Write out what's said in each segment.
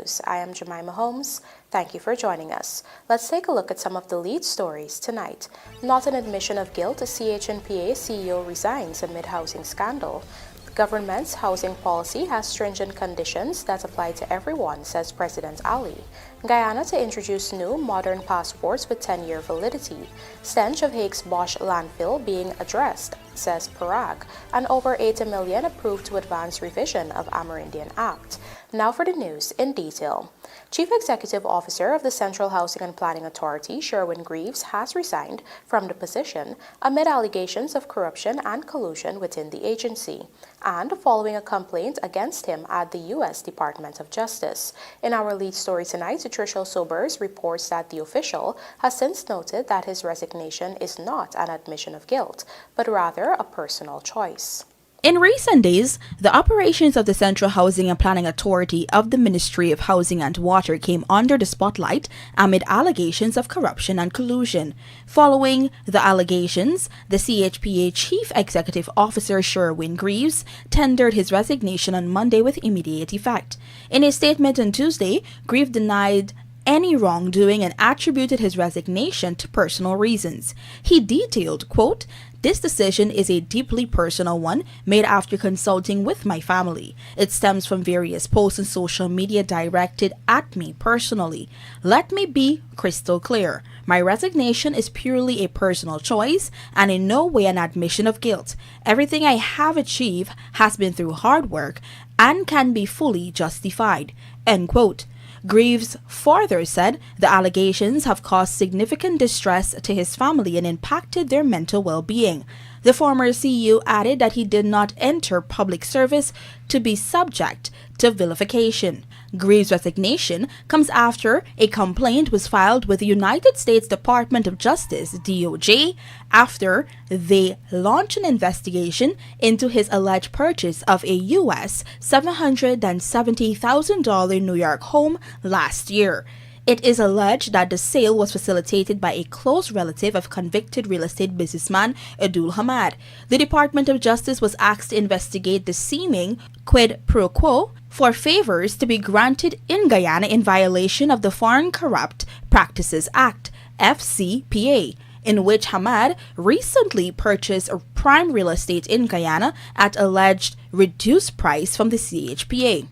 News. I am Jemima Holmes. Thank you for joining us. Let's take a look at some of the lead stories tonight. Not an admission of guilt, CHNPA CEO resigns amid housing scandal. The government's housing policy has stringent conditions that apply to everyone, says President Ali. Guyana to introduce new modern passports with 10-year validity. Stench of Hague's Bosch landfill being addressed, says PARAG. And over $80 million approved to advance revision of Amerindian Act. Now for the news in detail. Chief Executive Officer of the Central Housing and Planning Authority, Sherwin Greaves, has resigned from the position amid allegations of corruption and collusion within the agency, and following a complaint against him at the U.S. Department of Justice. In our lead story tonight, Tricia Sobers reports that the official has since noted that his resignation is not an admission of guilt, but rather a personal choice. In recent days, the operations of the Central Housing and Planning Authority of the Ministry of Housing and Water came under the spotlight amid allegations of corruption and collusion. Following the allegations, the CHPA Chief Executive Officer Sherwin Greaves tendered his resignation on Monday with immediate effect. In a statement on Tuesday, Greaves denied any wrongdoing and attributed his resignation to personal reasons. He detailed, quote, "This decision is a deeply personal one made after consulting with my family. It stems from various posts on social media directed at me personally. Let me be crystal clear. My resignation is purely a personal choice and in no way an admission of guilt. Everything I have achieved has been through hard work and can be fully justified." End quote. Greaves further said the allegations have caused significant distress to his family and impacted their mental well-being. The former CEO added that he did not enter public service to be subject to vilification. Greaves' resignation comes after a complaint was filed with the United States Department of Justice, DOJ, after they launched an investigation into his alleged purchase of a U.S. $770,000 New York home last year. It is alleged that the sale was facilitated by a close relative of convicted real estate businessman Abdul Hamad. The Department of Justice was asked to investigate the seeming quid pro quo for favors to be granted in Guyana in violation of the Foreign Corrupt Practices Act, FCPA, in which Hamad recently purchased prime real estate in Guyana at alleged reduced price from the CHPA.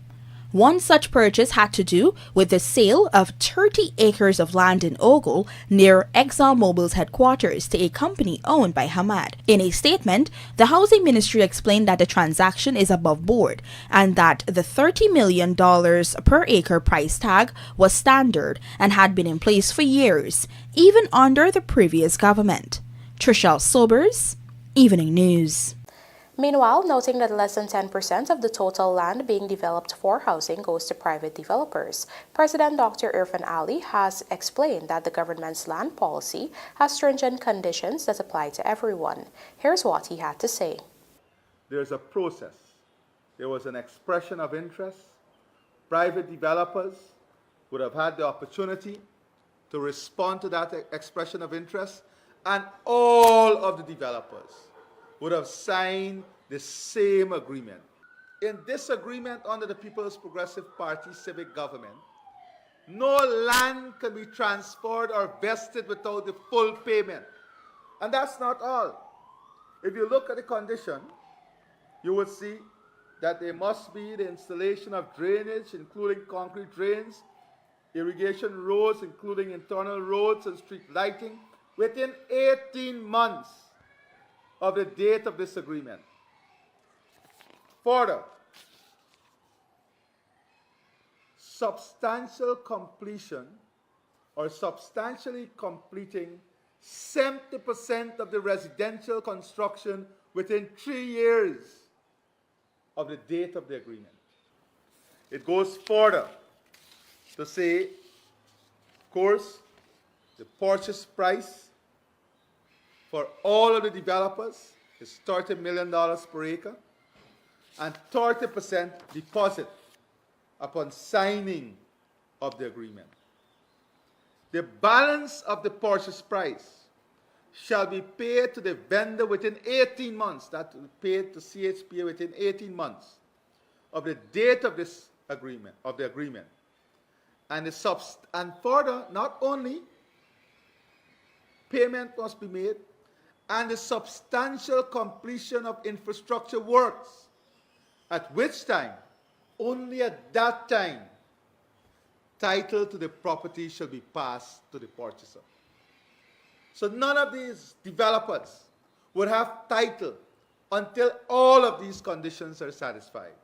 One such purchase had to do with the sale of 30 acres of land in Ogle near ExxonMobil's headquarters to a company owned by Hamad. In a statement, the Housing Ministry explained that the transaction is above board and that the $30 million per acre price tag was standard and had been in place for years, even under the previous government. Tricia Sobers, Evening News. Meanwhile, noting that less than 10% of the total land being developed for housing goes to private developers, President Dr. Irfan Ali has explained that the government's land policy has stringent conditions that apply to everyone. Here's what he had to say. There's a process. There was an expression of interest. Private developers would have had the opportunity to respond to that expression of interest, and all of the developers would have signed the same agreement. In this agreement under the People's Progressive Party civic government, no land can be transferred or vested without the full payment. And that's not all. If you look at the condition, you will see that there must be the installation of drainage, including concrete drains, irrigation roads, including internal roads and street lighting, within 18 months of the date of this agreement. Further, substantial completion or substantially completing 70% of the residential construction within 3 years of the date of the agreement. It goes further to say, of course, the purchase price for all of the developers is $30 million per acre and 30% deposit upon signing of the agreement. The balance of the purchase price shall be paid to the vendor within 18 months. That will be paid to CHPA within 18 months of the date of this agreement, And further, not only payment must be made, and the substantial completion of infrastructure works, at which time, only at that time, title to the property shall be passed to the purchaser. So none of these developers would have title until all of these conditions are satisfied.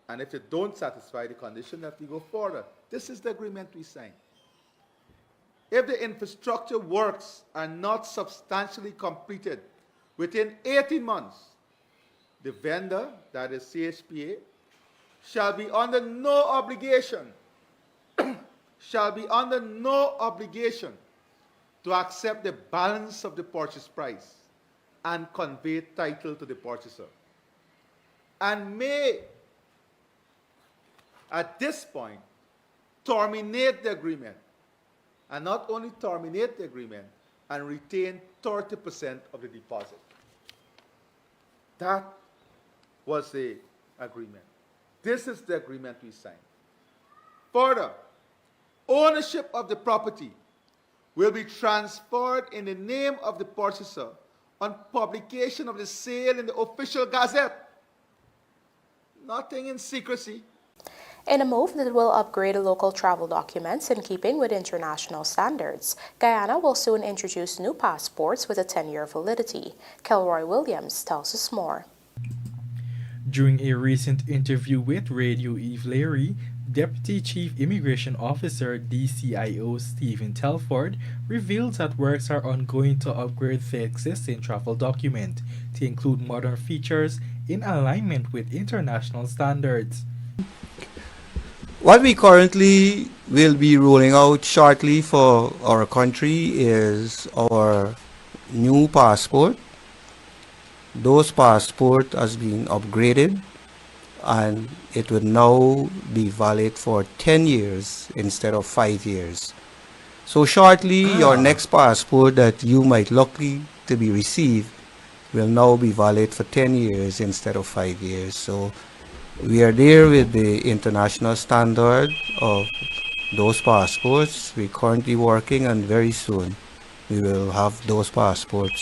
And if they don't satisfy the condition, that we go further. This is the agreement we signed. If the infrastructure works are not substantially completed within 18 months, the vendor, that is CHPA, shall be under no obligation to accept the balance of the purchase price and convey title to the purchaser, and may, at this point, terminate the agreement, and not only terminate the agreement, and retain 30% of the deposit. That was the agreement. This is the agreement we signed. Further, ownership of the property will be transferred in the name of the purchaser on publication of the sale in the official gazette. Nothing in secrecy. In a move that will upgrade local travel documents in keeping with international standards, Guyana will soon introduce new passports with a 10-year validity. Kelroy Williams tells us more. During a recent interview with Radio Eve Leary, Deputy Chief Immigration Officer DCIO Stephen Telford revealed that works are ongoing to upgrade the existing travel document to include modern features in alignment with international standards. What we currently will be rolling out shortly for our country is our new passport. Those passport has been upgraded and it would now be valid for 10 years instead of 5 years. So shortly, your next passport that you might lucky to be received will now be valid for 10 years instead of 5 years. So we are there with the international standard of those passports. We're currently working, and very soon we will have those passports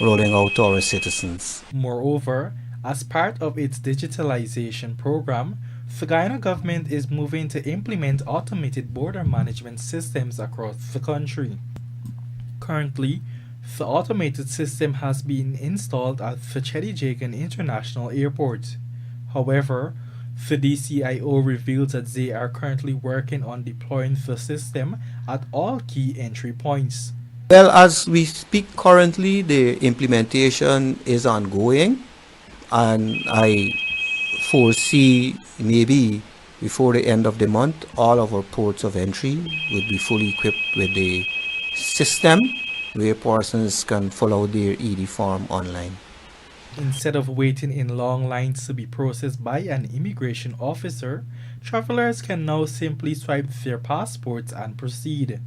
rolling out to our citizens. Moreover, as part of its digitalization program, the Guyana government is moving to implement automated border management systems across the country. Currently, the automated system has been installed at the Chedijagan International Airport. However, the DCIO revealed that they are currently working on deploying the system at all key entry points. Well, as we speak currently, the implementation is ongoing, and I foresee maybe before the end of the month, all of our ports of entry would be fully equipped with the system where persons can fill out their ED form online. Instead of waiting in long lines to be processed by an immigration officer, travelers can now simply swipe their passports and proceed.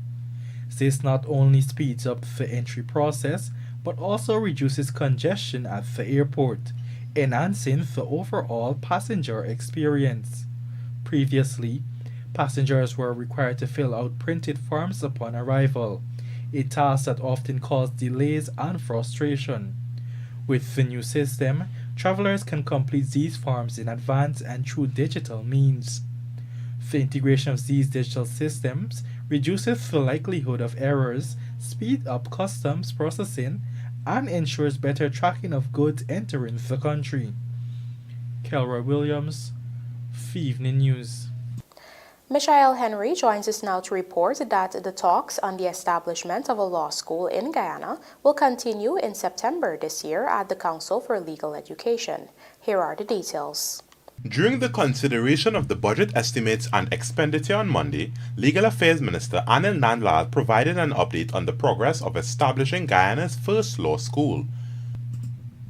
This not only speeds up the entry process, but also reduces congestion at the airport, enhancing the overall passenger experience. Previously, passengers were required to fill out printed forms upon arrival, a task that often caused delays and frustration. With the new system, travelers can complete these forms in advance and through digital means. The integration of these digital systems reduces the likelihood of errors, speeds up customs processing, and ensures better tracking of goods entering the country. Kelroy Williams, The Evening News. Michael Henry joins us now to report that the talks on the establishment of a law school in Guyana will continue in September this year at the Council for Legal Education. Here are the details. During the consideration of the budget estimates and expenditure on Monday, Legal Affairs Minister Anil Nandlal provided an update on the progress of establishing Guyana's first law school.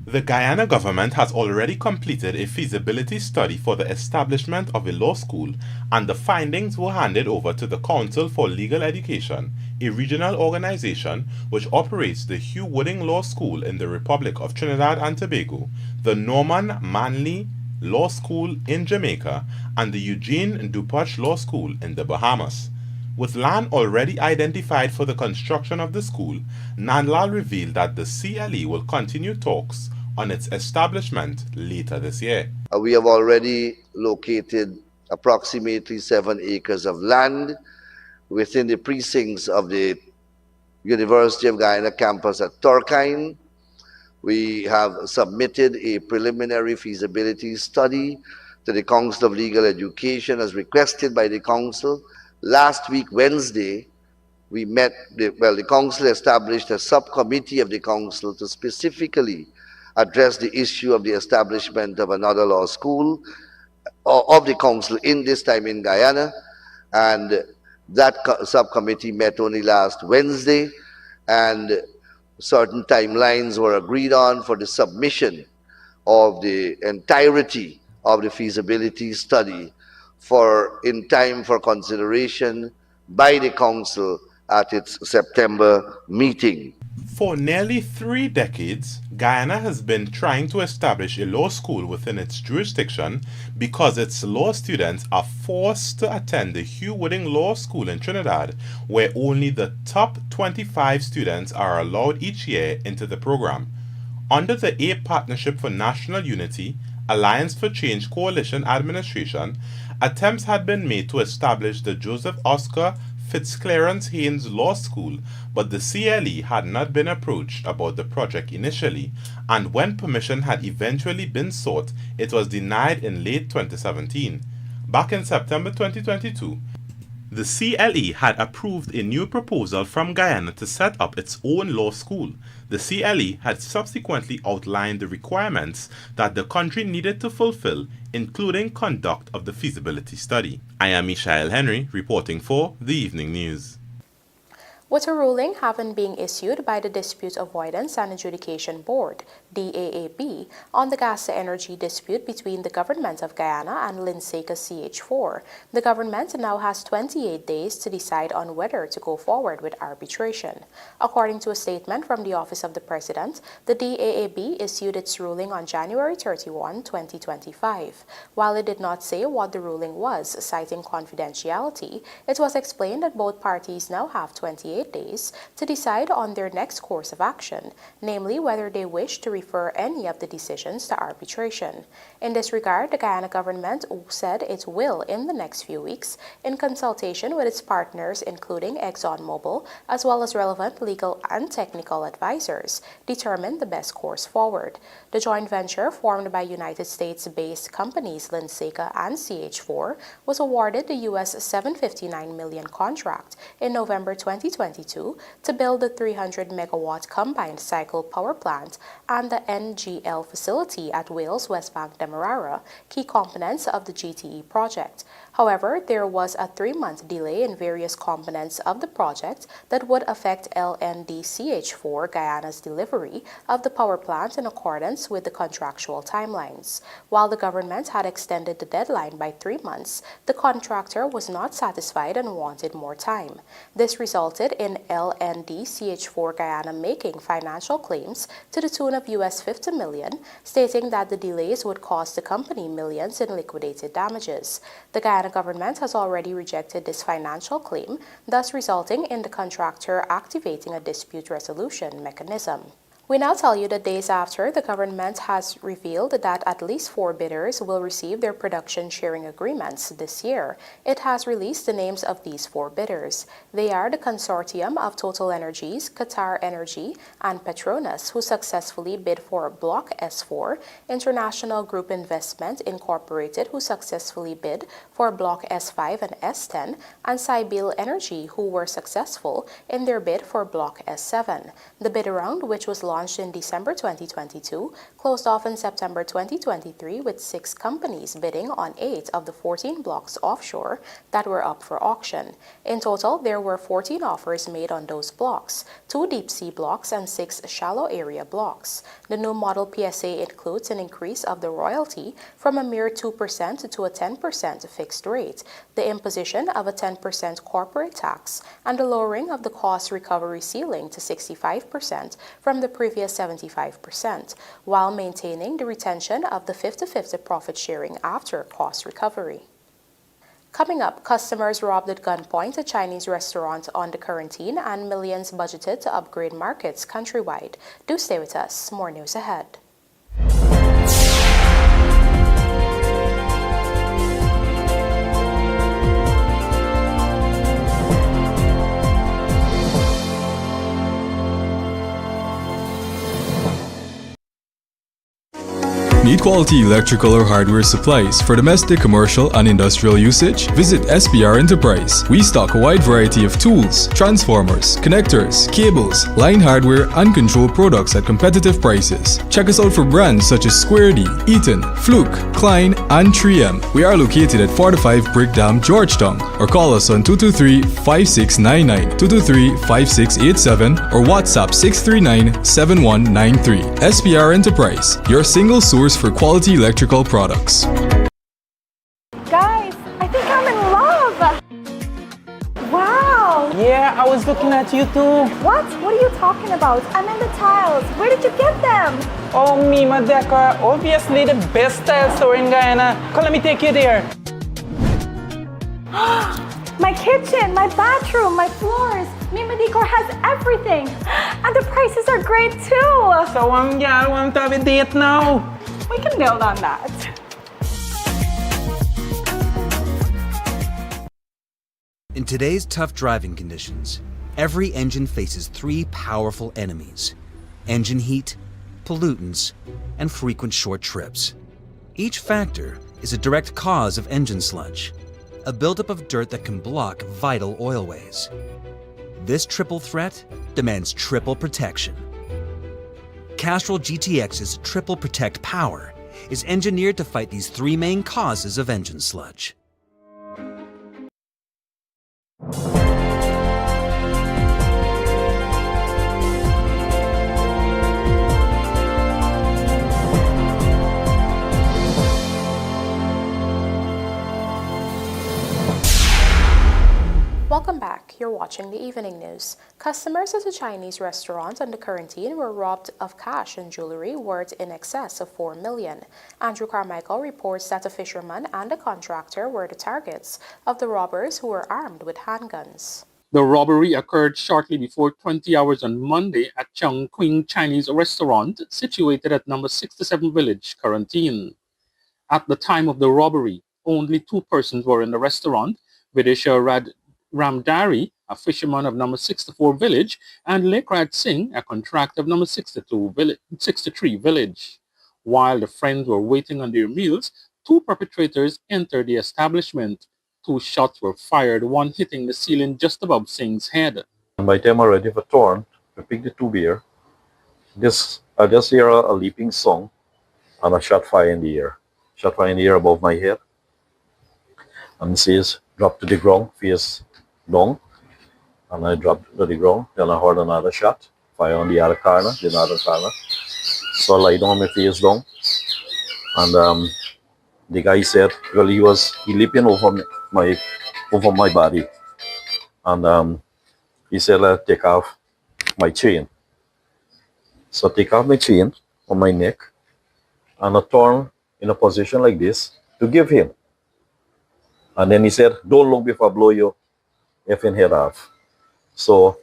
The Guyana government has already completed a feasibility study for the establishment of a law school, and the findings were handed over to the Council for Legal Education, a regional organization which operates the Hugh Wooding Law School in the Republic of Trinidad and Tobago, the Norman Manley Law School in Jamaica and the Eugene DuPage Law School in the Bahamas. With land already identified for the construction of the school, Nandlal revealed that the CLE will continue talks on its establishment later this year. We have already located approximately 7 acres of land within the precincts of the University of Guyana campus at Turkine. We have submitted a preliminary feasibility study to the Council of Legal Education as requested by the Council. Last week, Wednesday, the Council established a subcommittee of the Council to specifically address the issue of the establishment of another law school of the Council in this time in Guyana. And that subcommittee met only last Wednesday, and certain timelines were agreed on for the submission of the entirety of the feasibility study in time for consideration by the Council at its September meeting. For nearly 3 decades, Guyana has been trying to establish a law school within its jurisdiction because its law students are forced to attend the Hugh Wooding Law School in Trinidad, where only the top 25 students are allowed each year into the program. Under the A Partnership for National Unity, Alliance for Change Coalition administration, attempts had been made to establish the Joseph Oscar Fitzclarence Haynes Law School, but the CLE had not been approached about the project initially, and when permission had eventually been sought, it was denied in late 2017. Back in September 2022, the CLE had approved a new proposal from Guyana to set up its own law school. The CLE had subsequently outlined the requirements that the country needed to fulfill, including conduct of the feasibility study. I am Mishael Henry, reporting for The Evening News. With a ruling having been issued by the Dispute Avoidance and Adjudication Board, DAAB, on the gas to energy dispute between the Government of Guyana and Linseca CH4, the government now has 28 days to decide on whether to go forward with arbitration. According to a statement from the Office of the President, the DAAB issued its ruling on January 31, 2025. While it did not say what the ruling was, citing confidentiality, it was explained that both parties now have 28 days to decide on their next course of action, namely whether they wish to refer any of the decisions to arbitration. In this regard, the Guyana government said it will, in the next few weeks, in consultation with its partners including ExxonMobil, as well as relevant legal and technical advisors, determine the best course forward. The joint venture, formed by United States-based companies Linseca and CH4, was awarded the US $759 million contract in November 2022 to build the 300-megawatt combined cycle power plant and the NGL facility at Wales West Bank Demerara, key components of the GTE project. However, there was a 3-month delay in various components of the project that would affect LNDCH4 Guyana's delivery of the power plant in accordance with the contractual timelines. While the government had extended the deadline by 3 months, the contractor was not satisfied and wanted more time. This resulted in LNDCH4 Guyana making financial claims to the tune of US $50 million, stating that the delays would cost the company millions in liquidated damages. The Guyana government has already rejected this financial claim, thus resulting in the contractor activating a dispute resolution mechanism. We now tell you that days after the government has revealed that at least 4 bidders will receive their production sharing agreements this year, it has released the names of these 4 bidders. They are the consortium of Total Energies, Qatar Energy, and Petronas, who successfully bid for Block S4, International Group Investment Incorporated, who successfully bid for Block S5 and S10, and Sybil Energy, who were successful in their bid for Block S7. The bid round, which was launched in December 2022, closed off in September 2023 with 6 companies bidding on 8 of the 14 blocks offshore that were up for auction. In total, there were 14 offers made on those blocks, 2 deep-sea blocks and 6 shallow area blocks. The new model PSA includes an increase of the royalty from a mere 2% to a 10% fixed rate, the imposition of a 10% corporate tax, and the lowering of the cost recovery ceiling to 65% from the previous 75%, while maintaining the retention of the 50-50 profit sharing after cost recovery. Coming up, customers robbed at gunpoint a Chinese restaurant under quarantine and millions budgeted to upgrade markets countrywide. Do stay with us. More news ahead. Need quality electrical or hardware supplies for domestic, commercial, and industrial usage? Visit SPR Enterprise. We stock a wide variety of tools, transformers, connectors, cables, line hardware, and control products at competitive prices. Check us out for brands such as Square D, Eaton, Fluke, Klein, and 3M. We are located at 45 Brick Dam, Georgetown, or call us on 223-5699, 223-5687, or WhatsApp 639-7193. SPR Enterprise, your single source for quality electrical products. Guys, I think I'm in love! Wow! Yeah, I was looking at you too. What? What are you talking about? I'm in the tiles. Where did you get them? Oh, Mima Decor, obviously the best tile store in Guyana. Come, let me take you there. My kitchen, my bathroom, my floors. Mima Decor has everything. And the prices are great too. So, y'all want to have a date now? We can build on that. In today's tough driving conditions, every engine faces three powerful enemies: engine heat, pollutants, and frequent short trips. Each factor is a direct cause of engine sludge, a buildup of dirt that can block vital oilways. This triple threat demands triple protection. Castrol GTX's Triple Protect Power is engineered to fight these three main causes of engine sludge. Welcome back. You're watching the evening news. Customers at a Chinese restaurant under quarantine were robbed of cash and jewelry worth in excess of $4 million. Andrew Carmichael reports that a fisherman and a contractor were the targets of the robbers, who were armed with handguns. The robbery occurred shortly before 20 hours on Monday at Chongqing Chinese restaurant situated at number 67 Village, Quarantine. At the time of the robbery, only two persons were in the restaurant: Vidisha Ramdari, a fisherman of number 64 Village, and Lekrad Singh, a contractor of number 63 Village. While the friends were waiting on their meals, two perpetrators entered the establishment. Two shots were fired, one hitting the ceiling just above Singh's head. By the time I'm ready for turn, I pick the two beer. I just hear a leaping song and a shot fire in the air. Shot fire in the air above my head. And it says, drop to the ground, face down. And I dropped to the ground. Then I heard another shot, fire on the other corner, So I lie down, my face down. And the guy said, well, he leaping over my body. And he said, take off my chain. So I take off my chain on my neck and I turn in a position like this to give him. And then he said, don't look before I blow your effing head off. So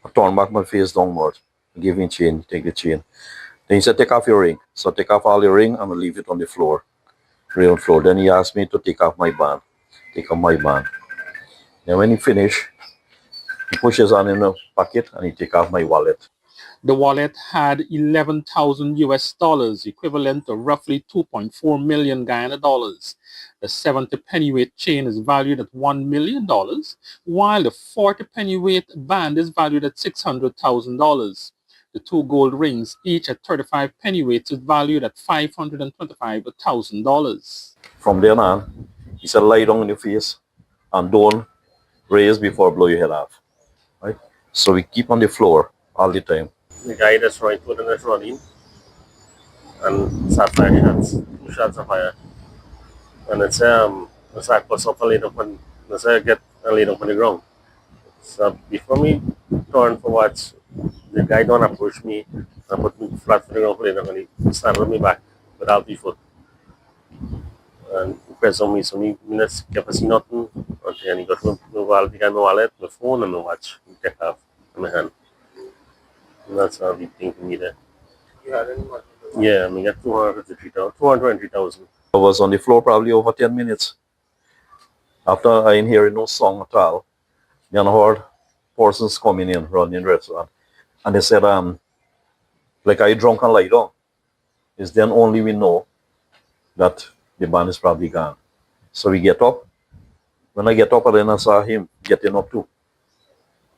I turn back my face downward, give him chain, take the chain. Then he said, take off your ring. So I take off all the ring and I leave it on the floor. Real floor. Then he asked me to take off my band. Take off my band. Then when he finished, he pushes on in the pocket and he take off my wallet. The wallet had 11,000 US dollars, equivalent to roughly 2.4 million Guyana dollars. The 70 pennyweight chain is valued at $1 million, while the 40 pennyweight band is valued at $600,000. The two gold rings, each at 35 pennyweights, is valued at $525,000. From then on, he said, lie down on your face and don't raise before I blow your head off. Right? So we keep on the floor all the time. The guy that's running and start firing shots. Two shots of fire. And it's I put up and laid up on, get and laid up on the ground. So before me turn for watch, The guy don't approach me and put me flat footing on plane and he stand on me back without the foot. And he press on me, so me not kept see nothing until he got my wallet, my phone and my watch. He take off in my hand. And that's how big thing for me there. You had any money? Yeah, I mean, got 223,000. I was on the floor probably over 10 minutes. After I ain't hearing no song at all, then I heard persons coming in, running restaurant. And they said, like I drunk and lie down. It's then only we know that the band is probably gone. So we get up. When I get up, I then saw him getting up too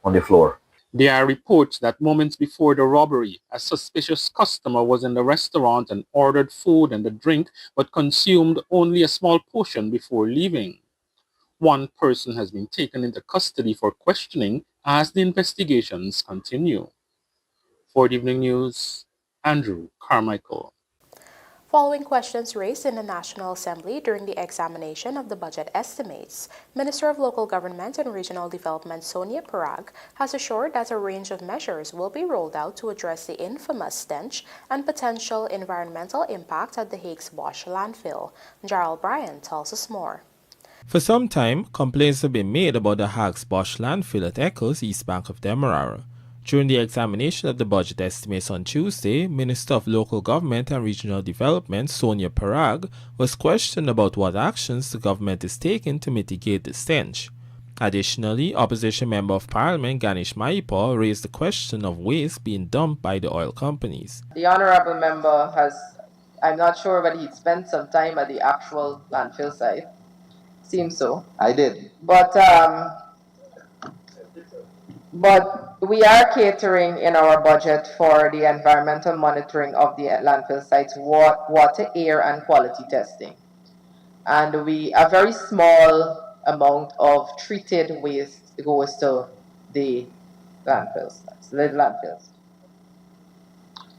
on the floor. There are reports that moments before the robbery, a suspicious customer was in the restaurant and ordered food and a drink, but consumed only a small portion before leaving. One person has been taken into custody for questioning as the investigations continue. For the Evening News, Andrew Carmichael. Following questions raised in the National Assembly during the examination of the budget estimates, Minister of Local Government and Regional Development Sonia PARAG has assured that a range of measures will be rolled out to address the infamous stench and potential environmental impact at the Hague's Bosch landfill. Gerald Bryan tells us more. For some time, complaints have been made about the Hague's Bosch landfill at Eccles, east bank of Demerara. During the examination of the budget estimates on Tuesday, Minister of Local Government and Regional Development Sonia PARAG was questioned about what actions the government is taking to mitigate the stench. Additionally, Opposition Member of Parliament Ganesh MAHIPAUL raised the question of waste being dumped by the oil companies. The Honourable Member has, I'm not sure whether he'd spent some time at the actual landfill site. Seems so. I did. But we are catering in our budget for the environmental monitoring of the landfill sites, water, air, and quality testing. And a very small amount of treated waste goes to the landfills,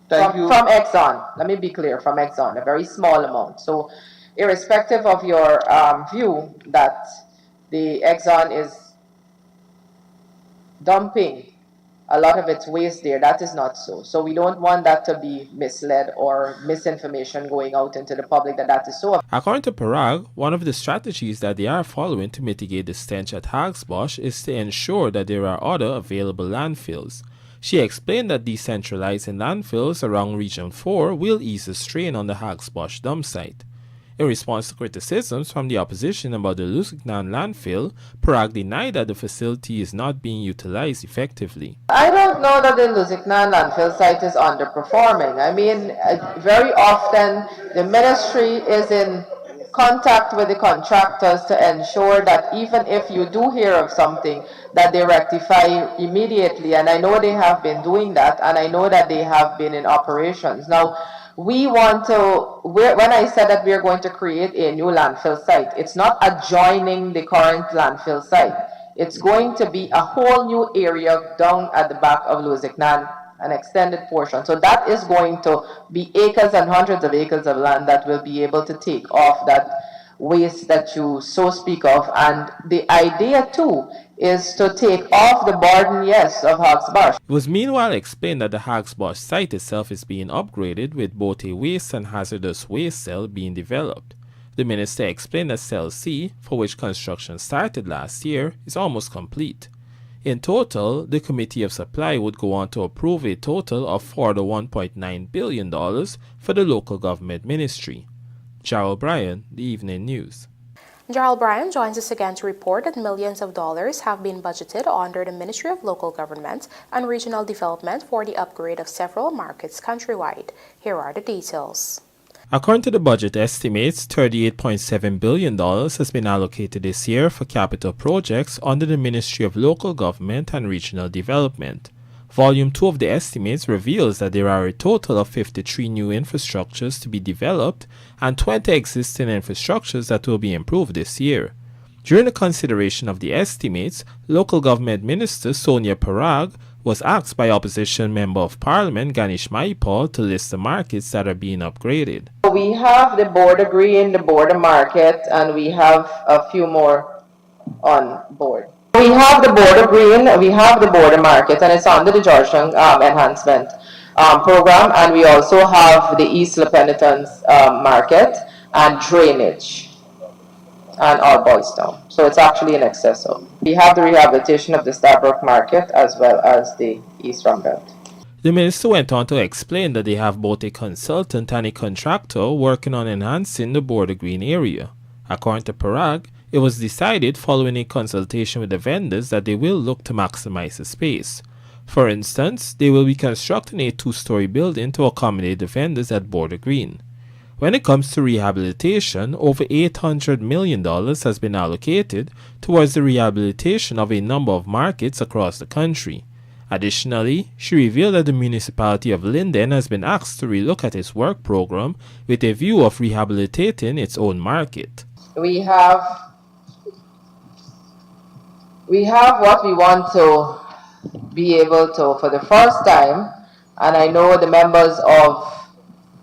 From Exxon, let me be clear, from Exxon, a very small amount. So irrespective of your view that the Exxon is dumping a lot of its waste there, that is not so. So we don't want that to be misled or misinformation going out into the public that is so. According to PARAG, one of the strategies that they are following to mitigate the stench at Hague's Bosch is to ensure that there are other available landfills. She explained that decentralizing landfills around Region 4 will ease the strain on the Hague's Bosch dump site. In response to criticisms from the opposition about the Lusignan landfill, PARAG denied that the facility is not being utilized effectively. I don't know that the Lusignan landfill site is underperforming. I mean, very often the ministry is in contact with the contractors to ensure that even if you do hear of something, that they rectify immediately. And I know they have been doing that, and I know that they have been in operations. Now, we want to, when I said that we are going to create a new landfill site, it's not adjoining the current landfill site. It's going to be a whole new area down at the back of Lusignan, an extended portion. So that is going to be acres and hundreds of acres of land that will be able to take off that waste that you so speak of. And the idea too is to take off the burden, yes, of Hague's Bosch. It was meanwhile explained that the Hague's Bosch site itself is being upgraded, with both a waste and hazardous waste cell being developed. The minister explained that Cell C, for which construction started last year, is almost complete. In total, the Committee of Supply would go on to approve a total of $41.9 billion for the local government ministry. Gerald Bryan, The Evening News. Gerald Bryan joins us again to report that millions of dollars have been budgeted under the Ministry of Local Government and Regional Development for the upgrade of several markets countrywide. Here are the details. According to the budget estimates, $38.7 billion has been allocated this year for capital projects under the Ministry of Local Government and Regional Development. Volume 2 of the estimates reveals that there are a total of 53 new infrastructures to be developed and 20 existing infrastructures that will be improved this year. During the consideration of the estimates, Local Government Minister Sonia PARAG was asked by Opposition Member of Parliament Ganesh MAHIPAUL to list the markets that are being upgraded. We have the border green, the border market, and we have a few more on board. We have the border green, we have the border market, and it's under the Georgetown enhancement program, and we also have the East La Penitence market and drainage and our Boys Town. So it's actually in excess of. We have the rehabilitation of the Starbrook market as well as the East Rumbelt. The minister went on to explain that they have both a consultant and a contractor working on enhancing the border green area. According to PARAG, it was decided following a consultation with the vendors that they will look to maximize the space. For instance, they will be constructing a 2-story building to accommodate the vendors at Border Green. When it comes to rehabilitation, over $800 million has been allocated towards the rehabilitation of a number of markets across the country. Additionally, she revealed that the municipality of Linden has been asked to relook at its work program with a view of rehabilitating its own market. We have what we want to be able to, for the first time, and I know the members of,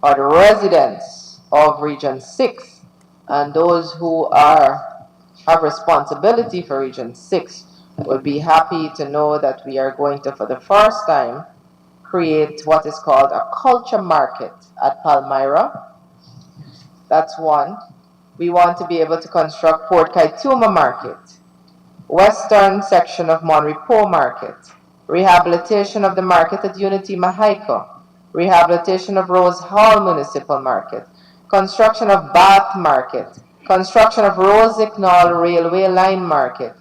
or the residents of Region 6 and those who have responsibility for Region 6 will be happy to know that we are going to, for the first time, create what is called a culture market at Palmyra. That's one. We want to be able to construct Port Kaituma Market, western section of Monrepo Market, rehabilitation of the market at Unity Mahiko, rehabilitation of Rose Hall Municipal Market, construction of Bath Market, construction of Rosignol Railway Line Market,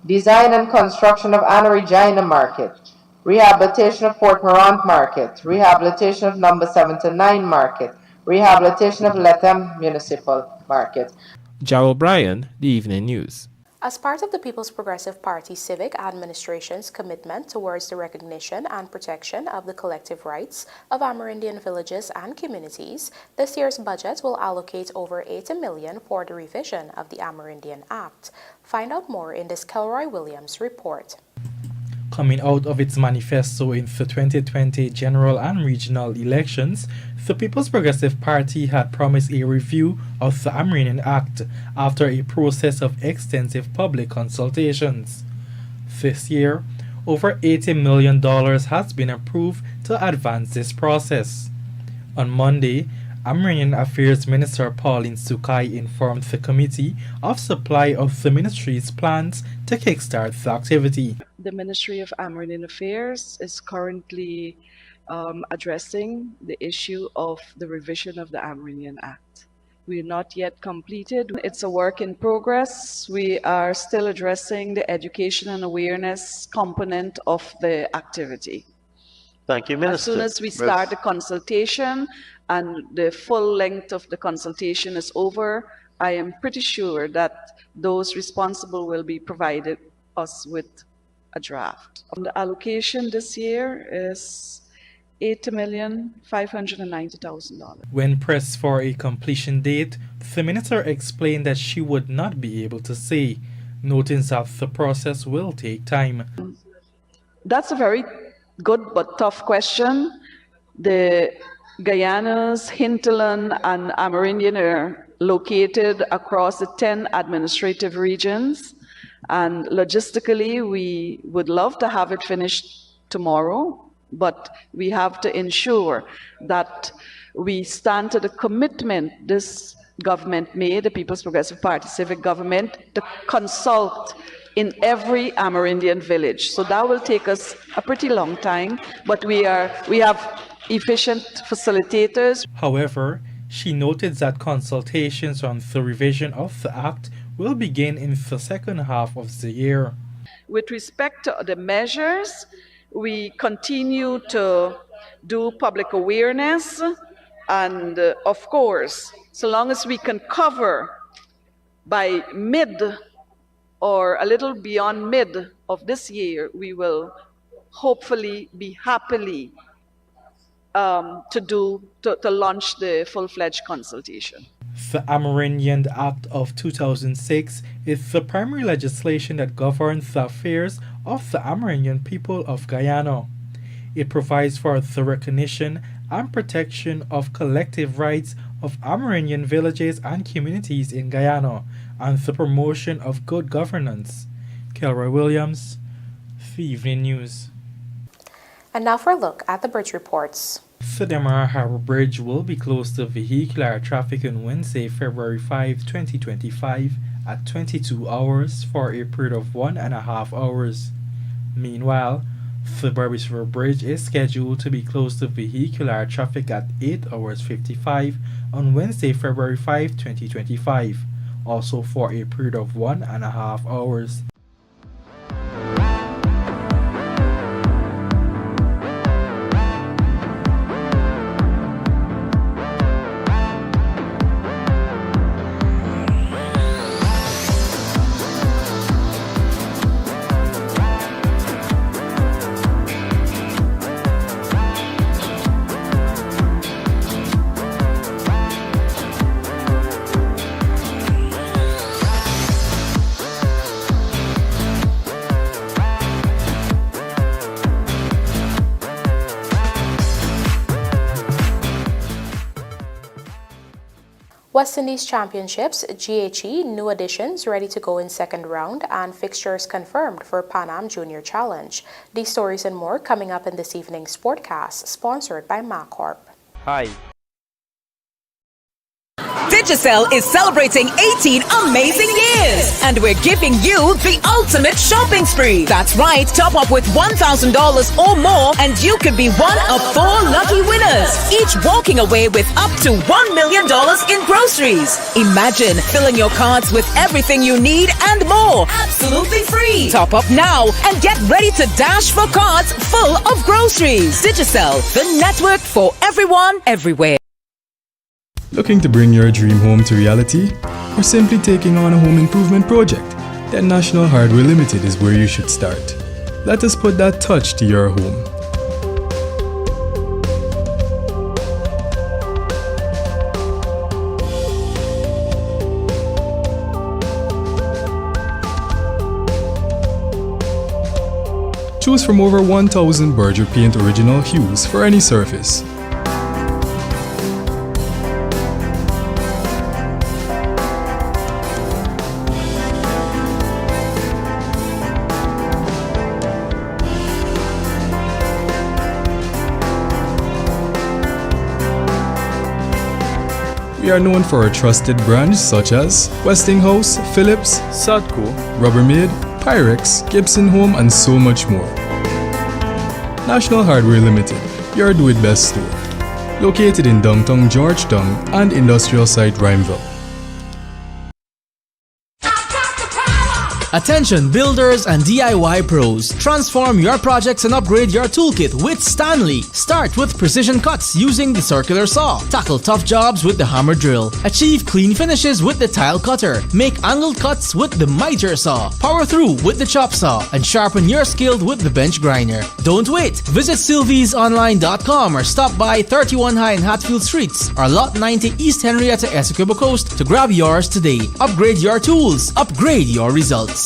design and construction of Anna Regina Market, rehabilitation of Port Morant Market, rehabilitation of number 79 Market, rehabilitation of Letham Municipal Market. Jarrell Bryan, The Evening News. As part of the People's Progressive Party Civic Administration's commitment towards the recognition and protection of the collective rights of Amerindian villages and communities, this year's budget will allocate over $80 million for the revision of the Amerindian Act. Find out more in this Kelroy Williams report. Coming out of its manifesto in the 2020 general and regional elections, the People's Progressive Party had promised a review of the Amerindian Act after a process of extensive public consultations. This year, over $80 million has been approved to advance this process. On Monday, Amerindian Affairs Minister Pauline Sukai informed the committee of supply of the ministry's plans to kickstart the activity. The Ministry of Amerindian Affairs is currently addressing the issue of the revision of the Amerindian Act. We are not yet completed. It's a work in progress. We are still addressing the education and awareness component of the activity. Thank you, Minister. As soon as we start the consultation and the full length of the consultation is over, I am pretty sure that those responsible will be provided us with a draft. The allocation this year is $80,590,000. When pressed for a completion date, the minister explained that she would not be able to say, noting that the process will take time. That's a very good but tough question. The Guyanas, hinterland, and Amerindian are located across the 10 administrative regions, and logistically we would love to have it finished tomorrow, but we have to ensure that we stand to the commitment this government made, the People's Progressive Party civic government, to consult in every Amerindian village. So that will take us a pretty long time, but we have efficient facilitators. However, she noted that consultations on the revision of the Act will begin in the second half of the year. With respect to the measures, we continue to do public awareness, and of course, so long as we can cover by mid or a little beyond mid of this year, we will hopefully be happily to launch the full-fledged consultation. The Amerindian Act of 2006 is the primary legislation that governs the affairs of the Amerindian people of Guyana. It provides for the recognition and protection of collective rights of Amerindian villages and communities in Guyana and the promotion of good governance. Kelroy Williams, the Evening News. And now for a look at the bridge reports. The DEMERARA Harbour Bridge will be closed to vehicular traffic on Wednesday, February 5, 2025 at 22 hours for a period of 1.5 hours. Meanwhile, the Burbis River Bridge is scheduled to be closed to vehicular traffic at 8 hours 55 on Wednesday, February 5, 2025, also for a period of 1.5 hours. West Indies Championships, GHE, new additions ready to go in second round and fixtures confirmed for Pan Am Junior Challenge. These stories and more coming up in this evening's Sportcast, sponsored by MAHIPAUL. Hi. Digicel is celebrating 18 amazing years, and we're giving you the ultimate shopping spree. That's right, top up with $1,000 or more, and you could be one of 4 lucky winners, each walking away with up to $1 million in groceries. Imagine filling your carts with everything you need and more, absolutely free. Top up now and get ready to dash for carts full of groceries. Digicel, the network for everyone, everywhere. Looking to bring your dream home to reality? Or simply taking on a home improvement project? Then National Hardware Limited is where you should start. Let us put that touch to your home. Choose from over 1,000 Berger Paint original hues for any surface. We are known for our trusted brands such as Westinghouse, Philips, Sadco, Rubbermaid, Pyrex, Gibson Home, and so much more. National Hardware Limited, your do-it-best store. Located in downtown Georgetown and industrial site Rhymeville. Attention builders and DIY pros. Transform your projects and upgrade your toolkit with Stanley. Start with precision cuts using the circular saw. Tackle tough jobs with the hammer drill. Achieve clean finishes with the tile cutter. Make angled cuts with the miter saw. Power through with the chop saw. And sharpen your skill with the bench grinder. Don't wait. Visit sylviesonline.com or stop by 31 High and Hatfield Streets or Lot 90 East Henrietta, Essequibo Coast to grab yours today. Upgrade your tools. Upgrade your results.